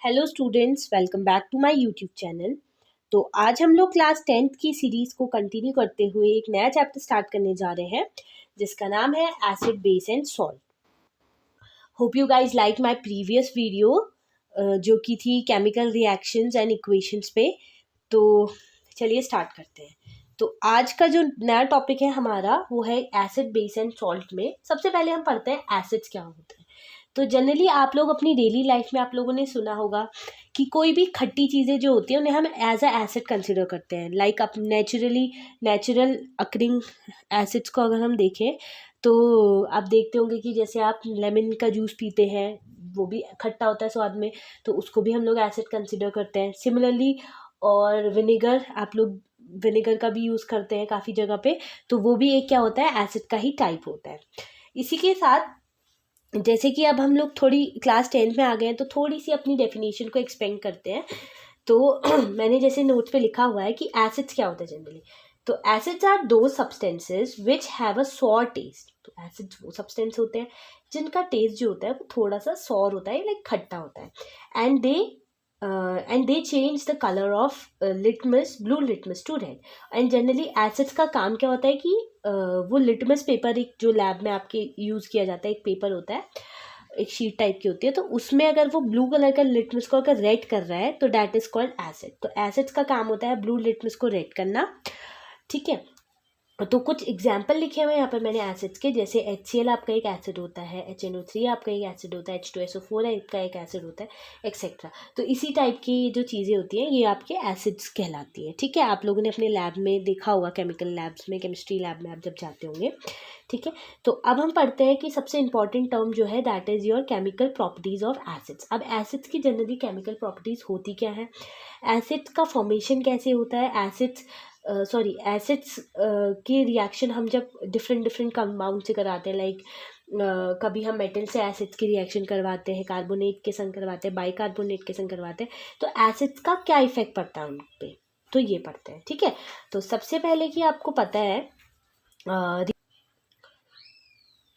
Hello students, welcome back to my YouTube channel. तो आज हम लोग क्लास 10th की सीरीज़ को कंटिन्यू करते हुए एक नया चैप्टर स्टार्ट करने जा रहे हैं जिसका नाम है acid base and salt. Hope you guys like my previous video जो की थी केमिकल रिएक्शंस एंड इक्वेशंस पे। तो चलिए स्टार्ट करते हैं। तो आज का जो नया टॉपिक है हमारा वो है एसिड बेस एंड सॉल्ट में सबसे पहले हम पढ़ते हैं एसिड्स क्या होते हैं। तो जनरली आप लोग अपनी डेली लाइफ में आप लोगों ने सुना होगा कि कोई भी खट्टी चीज़ें जो होती हैं उन्हें हम एज अ एसिड कंसिडर करते हैं। लाइक अब नेचुरल अकरिंग एसिड्स को अगर हम देखें तो आप देखते होंगे कि जैसे आप लेमन का जूस पीते हैं वो भी खट्टा होता है स्वाद में, तो उसको भी हम लोग एसिड कंसिडर करते हैं। सिमिलरली और विनेगर, आप लोग विनेगर का भी यूज़ करते हैं काफ़ी जगह पे, तो वो भी एक क्या होता है, एसिड का ही टाइप होता है। इसी के साथ जैसे कि अब हम लोग थोड़ी क्लास 10th में आ गए हैं तो थोड़ी सी अपनी डेफिनेशन को एक्सपेंड करते हैं। तो मैंने जैसे नोट्स पे लिखा हुआ है कि एसिड्स क्या होता है जनरली। तो acids are those substances which have a sour taste. तो एसिड्स वो सब्सटेंस होते हैं जिनका टेस्ट जो होता है वो थोड़ा सा सॉर होता है, लाइक खट्टा होता है। And they change the colour of litmus, blue litmus to red. And generally acids का काम क्या होता है कि वो लिटमस पेपर, एक जो लैब में आपके यूज़ किया जाता है, एक पेपर होता है, एक शीट टाइप की होती है, तो उसमें अगर वो ब्लू कलर का लिटमस को अगर रेड कर रहा है तो दैट इज कॉल्ड एसिड। तो एसिड्स का काम होता है ब्लू लिटमस को रेड करना, ठीक है। तो कुछ एग्जाम्पल लिखे हुए हैं यहाँ पर मैंने एसिड्स के, जैसे HCl आपका एक एसिड होता है, HNO3 आपका एक एसिड होता है, H2SO4 का एक एसिड होता है, एक्सेट्रा। तो इसी टाइप की जो चीज़ें होती हैं ये आपके एसिड्स कहलाती हैं, ठीक है। आप लोगों ने अपने लैब में देखा होगा, केमिकल लैब्स में, केमिस्ट्री लैब में आप जब जाते होंगे, ठीक है। तो अब हम पढ़ते हैं कि सबसे इंपॉर्टेंट टर्म जो है that is your chemical properties of acids. अब एसिड्स की जनरली केमिकल प्रॉपर्टीज़ होती क्या है, एसिड्स का फॉर्मेशन कैसे होता है, एसिड्स की रिएक्शन हम जब डिफरेंट कंपाउंड से कराते हैं, लाइक कभी हम मेटल से एसिड्स की रिएक्शन करवाते हैं, कार्बोनेट के संग करवाते हैं, बाइकार्बोनेट के संग करवाते हैं, तो एसिड्स का क्या इफेक्ट पड़ता है उन पे, तो ये पढ़ते हैं, ठीक है। तो सबसे पहले कि आपको पता है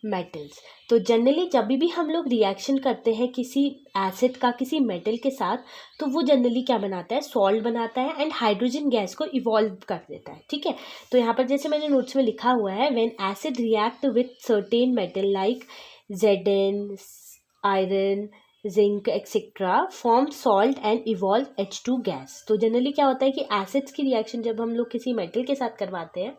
मेटल्स। तो जनरली जब भी हम लोग रिएक्शन करते हैं किसी एसिड का किसी मेटल के साथ, तो वो जनरली क्या बनाता है, सॉल्ट बनाता है एंड हाइड्रोजन गैस को इवॉल्व कर देता है, ठीक है। तो यहाँ पर जैसे मैंने नोट्स में लिखा हुआ है, when acid react with certain metal like Zn, iron, zinc etcetera, form salt and evolve H2 gas. तो जनरली क्या होता है कि एसिड्स की रिएक्शन जब हम लोग किसी मेटल के साथ करवाते हैं,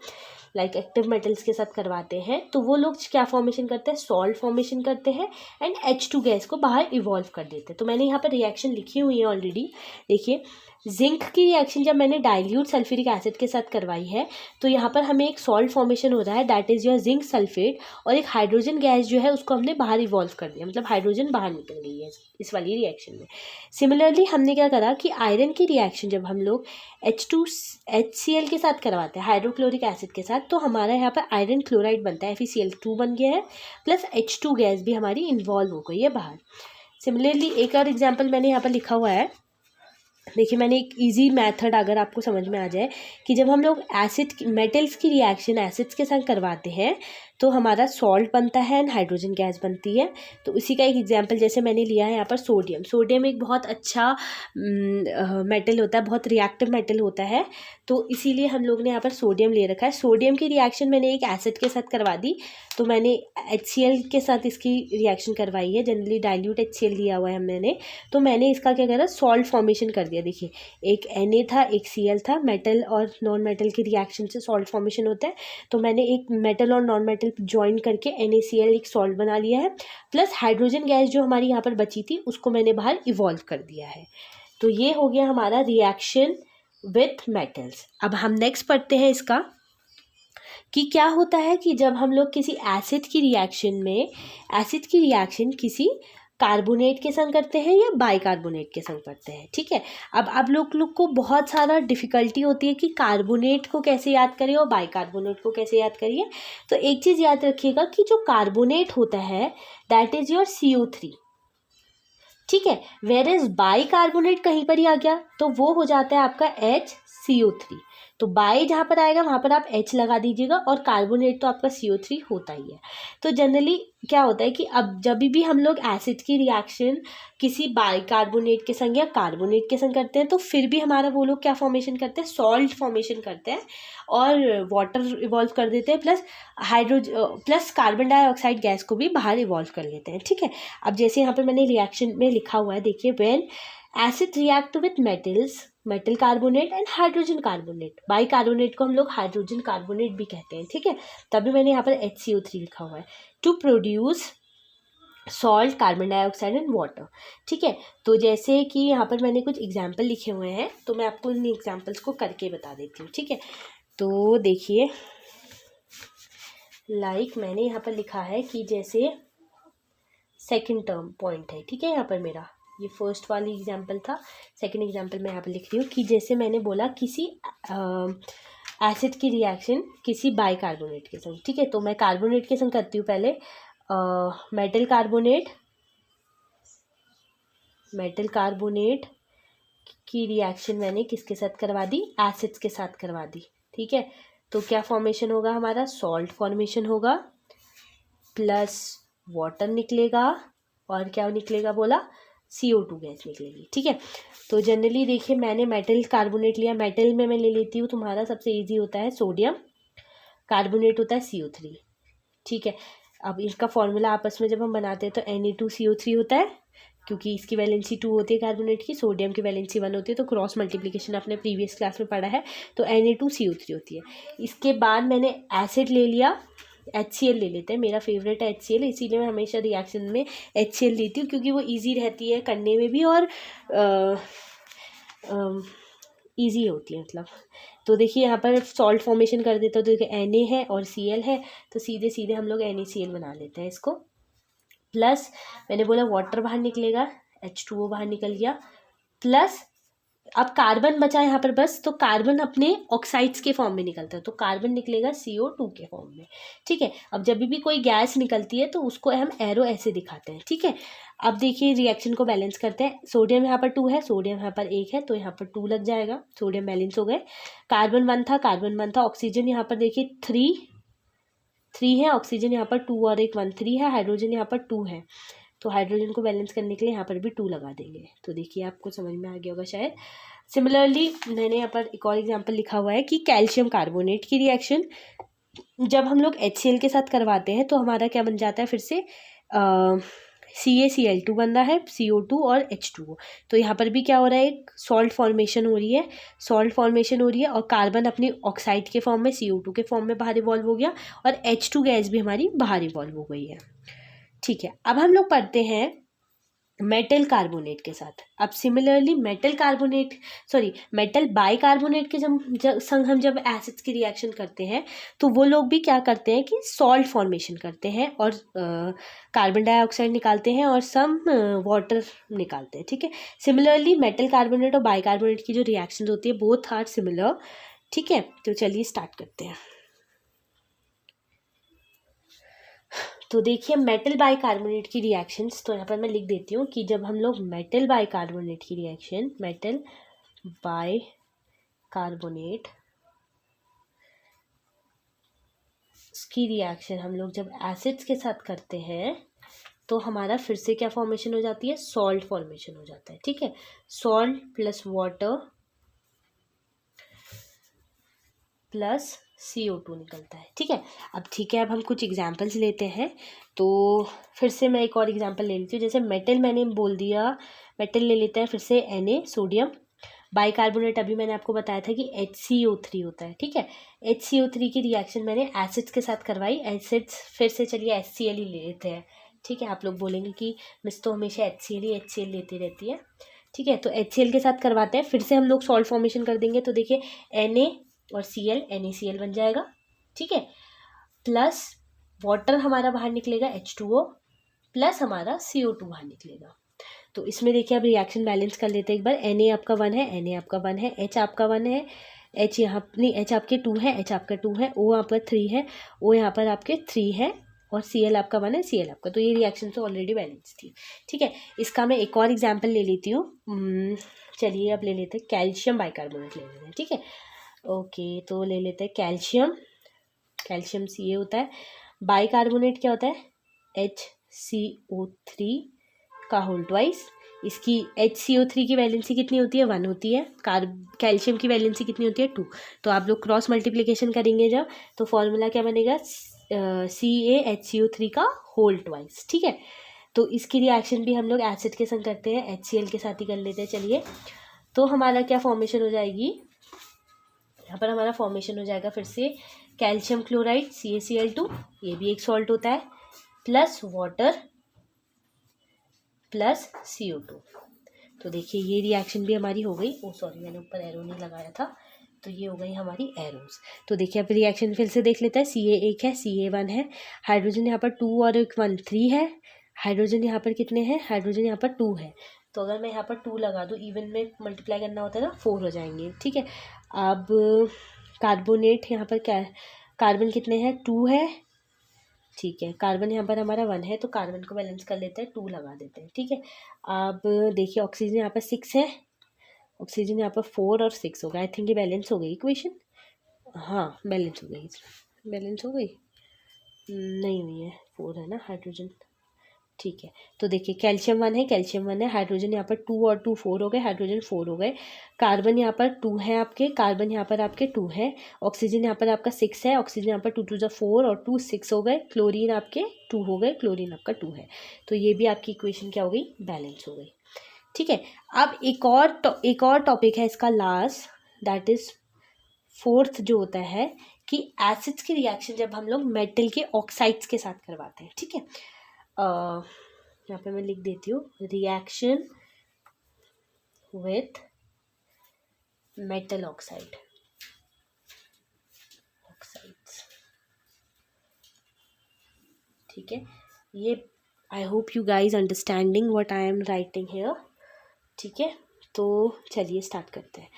लाइक एक्टिव मेटल्स के साथ करवाते हैं, तो वो लोग क्या फॉर्मेशन करते हैं, सॉल्ट फॉर्मेशन करते हैं एंड H2 गैस को बाहर इवॉल्व कर देते हैं। तो मैंने यहाँ पर रिएक्शन लिखी हुई है ऑलरेडी, देखिए। जिंक की रिएक्शन जब मैंने डाइल्यूट सल्फ्यूरिक एसिड के साथ करवाई है तो यहाँ पर हमें एक सॉल्ट फॉर्मेशन हो रहा है, that is your zinc sulphate, और एक हाइड्रोजन गैस जो है उसको हमने बाहर इवॉल्व कर दिया, मतलब हाइड्रोजन बाहर निकल गई है इस वाली रिएक्शन में। सिमिलरली हमने क्या करा कि आयरन की रिएक्शन जब हम लोग HCl के साथ करवाते हैं, हाइड्रोक्लोरिक एसिड के साथ, तो हमारा यहाँ पर आयरन क्लोराइड बनता है, FeCl2 बन गया है, प्लस H2 गैस भी हमारी इन्वॉल्व हो गई है बाहर। सिमिलरली एक और एग्जाम्पल मैंने यहाँ पर लिखा हुआ है, देखिए मैंने एक इजी मेथड अगर आपको समझ में आ जाए कि जब हम लोग मेटल्स की रिएक्शन एसिड्स के साथ करवाते हैं तो हमारा सॉल्ट बनता है एंड हाइड्रोजन गैस बनती है। तो इसी का एक एग्जांपल जैसे मैंने लिया है यहाँ पर सोडियम एक बहुत अच्छा मेटल होता है, बहुत रिएक्टिव मेटल होता है, तो इसीलिए हम लोग ने यहाँ पर सोडियम ले रखा है। सोडियम की रिएक्शन मैंने एक एसिड के साथ करवा दी, तो मैंने HCl के साथ इसकी रिएक्शन करवाई है, जनरली डाइल्यूट HCl दिया हुआ है मैंने, तो मैंने इसका क्या करा, सॉल्ट फॉर्मेशन कर दिया। देखिए एक Na था, एक Cl था, मेटल और नॉन मेटल की रिएक्शन से सॉल्ट फॉर्मेशन होता है, तो मैंने एक मेटल और नॉन मेटल ज्वाइन करके NaCl एक सॉल्ट बना लिया है, प्लस हाइड्रोजन गैस जो हमारी यहाँ पर बची थी उसको मैंने बाहर इवॉल्व कर दिया है। तो ये हो गया हमारा रिएक्शन विथ मेटल्स। अब हम नेक्स्ट पढ़ते हैं इसका कि क्या होता है कि जब हम लोग किसी एसिड की रिएक्शन किसी कार्बोनेट के संग करते हैं या बाइकार्बोनेट के संग करते हैं, ठीक है। अब आप लोग को बहुत सारा डिफ़िकल्टी होती है कि कार्बोनेट को कैसे याद करें और बाइकार्बोनेट को कैसे याद करिए। तो एक चीज़ याद रखिएगा कि जो कार्बोनेट होता है दैट इज़ योर CO3, ठीक है। वेयर इज बाइकार्बोनेट कहीं पर ही आ गया तो वो हो जाता है आपका CO3। तो बाय जहाँ पर आएगा वहाँ पर आप H लगा दीजिएगा, और कार्बोनेट तो आपका CO3 होता ही है। तो जनरली क्या होता है कि अब जब भी हम लोग एसिड की रिएक्शन किसी बाइकार्बोनेट के संग या कार्बोनेट के संग करते हैं, तो फिर भी हमारा वो लोग क्या फॉर्मेशन करते हैं, सॉल्ट फॉर्मेशन करते हैं और वाटर इवॉल्व कर देते हैं, प्लस कार्बन डाइऑक्साइड गैस को भी बाहर इवॉल्व कर लेते हैं। ठीक है, अब जैसे यहाँ पर मैंने रिएक्शन में लिखा हुआ है, देखिए, when acid react with metals, metal carbonate and hydrogen carbonate, bicarbonate को हम लोग हाइड्रोजन कार्बोनेट भी कहते हैं। ठीक है, तभी मैंने यहाँ पर HCO3 लिखा हुआ है, to produce salt, carbon dioxide and water. ठीक है, तो जैसे कि यहाँ पर मैंने कुछ एग्जाम्पल लिखे हुए हैं, तो मैं आपको इन एग्जाम्पल्स को करके बता देती हूँ। ठीक है, तो देखिए, मैंने यहाँ पर लिखा है कि जैसे सेकंड टर्म पॉइंट है। ठीक है, यहाँ पर मेरा ये फर्स्ट वाली एग्जाम्पल था, सेकंड एग्जाम्पल मैं यहाँ पर लिख रही हूँ कि जैसे मैंने बोला किसी एसिड की रिएक्शन किसी बाइकार्बोनेट के संग। ठीक है, तो मैं कार्बोनेट के संग करती हूँ पहले, मेटल कार्बोनेट की रिएक्शन मैंने किसके साथ करवा दी, एसिड्स के साथ करवा दी। ठीक है, तो क्या फॉर्मेशन होगा हमारा, सॉल्ट फॉर्मेशन होगा, प्लस वाटर निकलेगा, और क्या निकलेगा बोला, CO2 गैस निकलेगी। ठीक है, तो जनरली देखिए, मैंने मेटल कार्बोनेट लिया, मेटल में मैं ले लेती हूँ, तुम्हारा सबसे इजी होता है सोडियम, कार्बोनेट होता है CO3। ठीक है, अब इसका फॉर्मूला आपस में जब हम बनाते हैं तो Na2CO3 होता है, क्योंकि इसकी वैलेंसी 2 होती है कार्बोनेट की, सोडियम की वैलेंसी 1 होती है, तो क्रॉस मल्टीप्लिकेशन आपने प्रीवियस क्लास में पढ़ा है, तो Na2CO3 होती है। इसके बाद मैंने एसिड ले लिया, HCl ले लेते हैं, मेरा फेवरेट है HCl, इसीलिए मैं हमेशा रिएक्शन में HCl लेती हूँ, क्योंकि वो ईजी रहती है करने में भी, और ईजी होती है मतलब। तो देखिए यहाँ पर सॉल्ट फॉर्मेशन कर देता हूँ, तो देखिए Na है और Cl है, तो सीधे सीधे हम लोग NaCl बना लेते हैं इसको, प्लस मैंने बोला वाटर बाहर निकलेगा, H2O बाहर निकल गया, प्लस अब कार्बन बचा यहाँ पर बस, तो कार्बन अपने ऑक्साइड्स के फॉर्म में निकलता है, तो कार्बन निकलेगा CO2 के फॉर्म में। ठीक है, अब जब भी कोई गैस निकलती है तो उसको हम एरो ऐसे दिखाते हैं। ठीक है, अब देखिए रिएक्शन को बैलेंस करते हैं, सोडियम यहाँ पर 2 है, सोडियम यहाँ पर 1 है, तो यहाँ पर 2 लग जाएगा, सोडियम बैलेंस हो गए। कार्बन 1 था, ऑक्सीजन यहाँ पर देखिए 3 है, ऑक्सीजन यहाँ पर 2 और 1 1 3 है, हाइड्रोजन यहाँ पर 2 है, तो हाइड्रोजन को बैलेंस करने के लिए यहाँ पर भी 2 लगा देंगे। तो देखिए आपको समझ में आ गया होगा शायद। सिमिलरली मैंने यहाँ पर एक और एग्जांपल लिखा हुआ है कि कैल्शियम कार्बोनेट की रिएक्शन जब हम लोग HCl के साथ करवाते हैं तो हमारा क्या बन जाता है, फिर से CaCl2 बन रहा है, CO2 और H2O। तो यहाँ पर भी क्या हो रहा है, एक सॉल्ट फॉर्मेशन हो रही है, और कार्बन अपनी ऑक्साइड के फॉर्म में CO2 के फॉर्म में बाहर इवॉल्व हो गया, और H2 गैस भी हमारी बाहर इवॉल्व हो गई है। ठीक है, अब हम लोग पढ़ते हैं मेटल कार्बोनेट के साथ। अब सिमिलरली मेटल बाइकार्बोनेट के संग हम जब एसिड्स की रिएक्शन करते हैं तो वो लोग भी क्या करते हैं कि सॉल्ट फॉर्मेशन करते हैं, और कार्बन डाइऑक्साइड निकालते हैं, और सम वाटर निकालते हैं। ठीक है, सिमिलरली मेटल कार्बोनेट और बाइकार्बोनेट की जो रिएक्शन होती है, बोथ आर सिमिलर। ठीक है, तो चलिए स्टार्ट करते हैं। तो देखिए मेटल बाइकार्बोनेट की रिएक्शंस, तो यहाँ पर मैं लिख देती हूँ कि जब हम लोग मेटल बाइकार्बोनेट की रिएक्शन हम लोग जब एसिड्स के साथ करते हैं तो हमारा फिर से क्या फॉर्मेशन हो जाती है, सॉल्ट फॉर्मेशन हो जाता है। ठीक है, salt plus water plus CO2 निकलता है। ठीक है, अब हम कुछ एग्जांपल्स लेते हैं। तो फिर से मैं एक और एग्जांपल ले लेती हूँ, जैसे मेटल मैंने बोल दिया, मेटल ले लेते हैं फिर से Na, सोडियम, बाइकार्बोनेट अभी मैंने आपको बताया था कि HCO3 होता है। ठीक है, HCO3 की रिएक्शन मैंने एसिड्स के साथ करवाई, एसिड्स फिर से चलिए HCl ही ले लेते हैं। ठीक है, आप लोग बोलेंगे कि मिस तो हमेशा HCl लेती रहती है। ठीक है, तो HCl के साथ करवाते हैं, फिर से हम लोग सॉल्ट फॉर्मेशन कर देंगे, तो देखिए Na और Cl NaCl बन जाएगा। ठीक है, प्लस वाटर हमारा बाहर निकलेगा H2O, प्लस हमारा CO2 बाहर निकलेगा। तो इसमें देखिए अब रिएक्शन बैलेंस कर लेते हैं एक बार। Na आपका 1 है, Na आपका 1 है, H आपका 1 है, H यहाँ नहीं, H आपके 2 है, H आपका 2 है, O आपका 3 है, O यहाँ पर आपके 3 है, और Cl आपका 1 है, Cl आपका, तो ये रिएक्शन तो ऑलरेडी बैलेंस थी। ठीक है, इसका मैं एक और एग्जाम्पल ले लेती हूँ। चलिए अब ले लेते हैं कैल्शियम बाइकार्बोनेट ले लेते हैं, ठीक है। ओके, तो ले लेते हैं कैल्शियम। कैल्शियम सी ए होता है, बाइकार्बोनेट क्या होता है, HCO3 का होल ट्वाइस। इसकी HCO3 की वैलेंसी कितनी होती है, 1 होती है। कैल्शियम की वैलेंसी कितनी होती है, 2। तो आप लोग क्रॉस मल्टीप्लिकेशन करेंगे जब, तो फॉर्मूला क्या बनेगा, CaHCO3 का होल ट्वाइस, ठीक है। तो इसकी रिएक्शन भी हम लोग एसिड के संग करते हैं, HCl के साथ ही कर लेते हैं। चलिए, तो हमारा क्या फॉर्मेशन हो जाएगी, यहाँ पर हमारा फॉर्मेशन हो जाएगा फिर से कैल्शियम क्लोराइड CaCl2, ये भी एक सॉल्ट होता है, प्लस वाटर प्लस CO2। तो देखिए ये रिएक्शन भी हमारी हो गई। ओ सॉरी, मैंने ऊपर एरो नहीं लगाया था, तो ये हो गई हमारी एरोज। तो देखिए अब रिएक्शन फिर से देख लेते हैं। Ca एक है, Ca1 है, हाइड्रोजन यहाँ पर 2 और 1 3 है, हाइड्रोजन यहाँ पर कितने हैं, हाइड्रोजन यहाँ पर 2 है। तो अगर मैं यहाँ पर 2 लगा दूँ, इवन में मल्टीप्लाई करना होता है ना, 4 हो जाएंगे, ठीक है। अब कार्बोनेट यहाँ पर क्या है, कार्बन कितने हैं, 2 है, ठीक है। कार्बन यहाँ पर हमारा 1 है, तो कार्बन को बैलेंस कर लेते हैं, 2 लगा देते हैं, ठीक है। अब देखिए ऑक्सीजन यहाँ पर 6 है, ऑक्सीजन यहाँ पर 4 और 6 होगा। आई थिंक ये बैलेंस हो गई इक्वेशन, हाँ बैलेंस हो गई, बैलेंस हो गई, नहीं हुई है, 4 है ना हाइड्रोजन, ठीक है। तो देखिए कैल्शियम 1 है, कैल्शियम 1 है, हाइड्रोजन यहाँ पर 2 और 2 4 हो गए, हाइड्रोजन 4 हो गए। कार्बन यहाँ पर 2 है आपके, कार्बन यहाँ पर आपके 2 है, ऑक्सीजन यहाँ पर आपका 6 है, ऑक्सीजन यहाँ पर 2 2 4 और 2 6 हो गए, क्लोरीन आपके 2 हो गए, क्लोरीन आपका 2 है। तो ये भी आपकी इक्वेशन क्या हो गई, बैलेंस हो गई, ठीक है। अब एक और टॉपिक है इसका लास्ट, दैट इज 4th जो होता है कि एसिड्स की रिएक्शन जब हम लोग मेटल के ऑक्साइड्स के साथ करवाते हैं, ठीक है। यहाँ पे मैं लिख देती हूँ, रिएक्शन विथ मेटल ऑक्साइड्स, ठीक है। ये I hope you guys understanding what I am writing here, ठीक है। तो चलिए स्टार्ट करते हैं।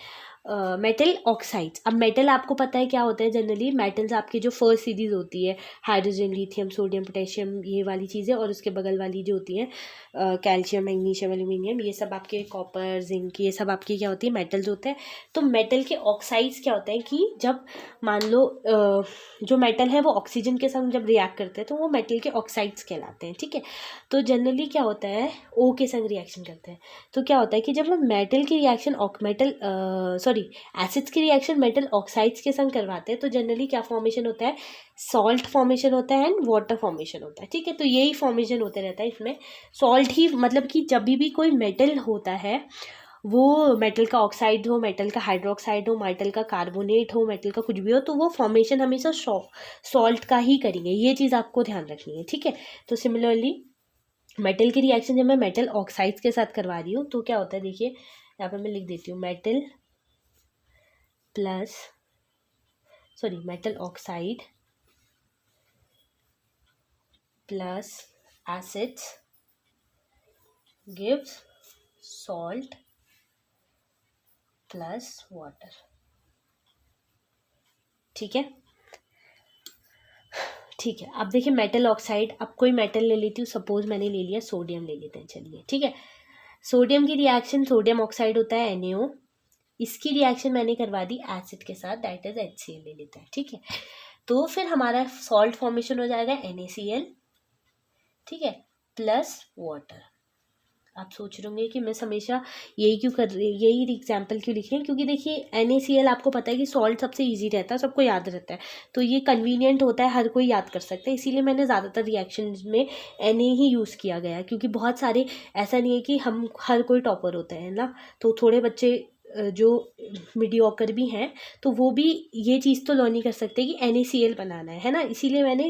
मेटल ऑक्साइड्स, अब मेटल आपको पता है क्या होता है, जनरली मेटल्स आपकी जो फर्स्ट सीरीज होती है, हाइड्रोजन लिथियम सोडियम पोटेशियम, ये वाली चीज़ें, और उसके बगल वाली जो होती हैं कैल्शियम मैग्नीशियम एल्यूमिनियम, ये सब आपके कॉपर जिंक, ये सब आपकी क्या होती है, मेटल्स होते हैं। तो मेटल के ऑक्साइड्स क्या होते हैं कि जब मान लो जो मेटल है वो ऑक्सीजन के संग जब रिएक्ट करते हैं तो वो मेटल के ऑक्साइड्स कहलाते हैं, ठीक है। तो जनरली क्या होता है, ओ के संग रिएक्शन करते हैं, तो क्या होता है कि जब हम मेटल की रिएक्शन एसिड्स की रिएक्शन मेटल ऑक्साइड्स के संग करवाते हैं तो जनरली क्या फॉर्मेशन होता है, सॉल्ट फॉर्मेशन होता है एंड वाटर फॉर्मेशन होता है, ठीक है। तो यही फॉर्मेशन होते रहता है इसमें, सॉल्ट ही, मतलब कि जब भी कोई मेटल होता है, वो मेटल का ऑक्साइड हो, मेटल का हाइड्रोक्साइड हो, मेटल का कार्बोनेट हो, मेटल का कुछ भी हो, तो वो फॉर्मेशन हमेशा सॉल्ट का ही करेंगे, ये चीज़ आपको ध्यान रखनी है, ठीक है। तो सिमिलरली मेटल की रिएक्शन जब मैं मेटल ऑक्साइड्स के साथ करवा रही हूँ तो क्या होता है, देखिए यहाँ पर मैं लिख देती हूँ, metal oxide plus acids gives salt plus water, ठीक है। ठीक है, अब देखिए मेटल ऑक्साइड, अब कोई मेटल ले लेती हूँ, सपोज मैंने ले लिया सोडियम ले लेते हैं, चलिए, ठीक है। सोडियम की रिएक्शन, सोडियम ऑक्साइड होता है NaO, इसकी रिएक्शन मैंने करवा दी एसिड के साथ, दैट इज HCl ले लेते हैं, ठीक है। तो फिर हमारा सॉल्ट फॉर्मेशन हो जाएगा NaCl, ठीक है, प्लस वाटर। आप सोच रहे होंगे कि मैं हमेशा यही क्यों कर रही, यही एग्जाम्पल क्यों लिख रही हूँ, क्योंकि देखिए NaCl आपको पता है कि सॉल्ट सबसे इजी रहता है, सबको याद रहता है, तो ये कन्वीनियंट होता है, हर कोई याद कर सकता है, इसीलिए मैंने ज़्यादातर रिएक्शन में Na ही यूज़ किया गया, क्योंकि बहुत सारे, ऐसा नहीं है कि हम हर कोई टॉपर होता है ना, तो थोड़े बच्चे जो मीडियोकर भी हैं तो वो भी ये चीज़ तो लर्न नहीं कर सकते कि NaCl बनाना है ना, इसीलिए मैंने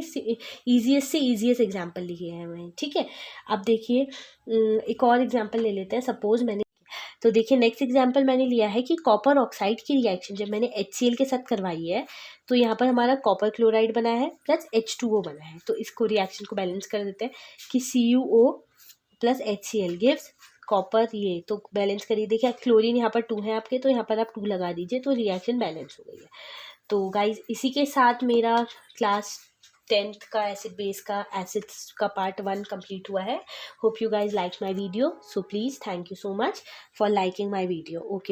ईजीएस्ट से ईजीएस्ट एग्जाम्पल लिखे हैं मैं, ठीक है। अब देखिए एक और एग्जाम्पल ले लेते हैं, सपोज मैंने, तो देखिए नेक्स्ट एग्जाम्पल मैंने लिया है कि कॉपर ऑक्साइड की रिएक्शन जब मैंने HCl के साथ करवाई है तो यहाँ पर हमारा कॉपर क्लोराइड बना है प्लस H2O बना है, तो इसको रिएक्शन को बैलेंस कर देते हैं कि CuO plus HCl gives copper, ये तो बैलेंस करिए, देखिए क्लोरीन यहाँ पर 2 है आपके, तो यहाँ पर आप 2 लगा दीजिए, तो रिएक्शन बैलेंस हो गई है। तो गाइज इसी के साथ मेरा क्लास 10th का एसिड बेस का एसिड्स का पार्ट 1 कंप्लीट हुआ है. Hope you guys like my video. So please thank you so much for liking my video. Okay.